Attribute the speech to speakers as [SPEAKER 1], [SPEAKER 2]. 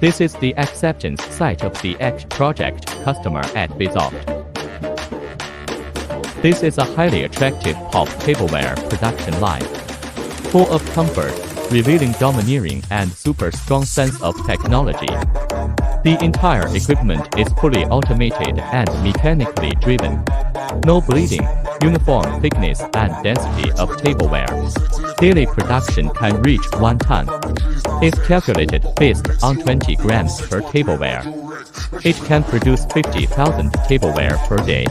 [SPEAKER 1] This is the acceptance site of the X project customer at BeSure. This is a highly attractive pulp tableware production line, full of comfort, revealing domineering and super strong sense of technology. The entire equipment is fully automated and mechanically driven. No bleeding, uniform thickness and density of tableware. Daily production can reach 1 ton. It's calculated based on 20 grams per tableware. It can produce 50,000 tableware per day.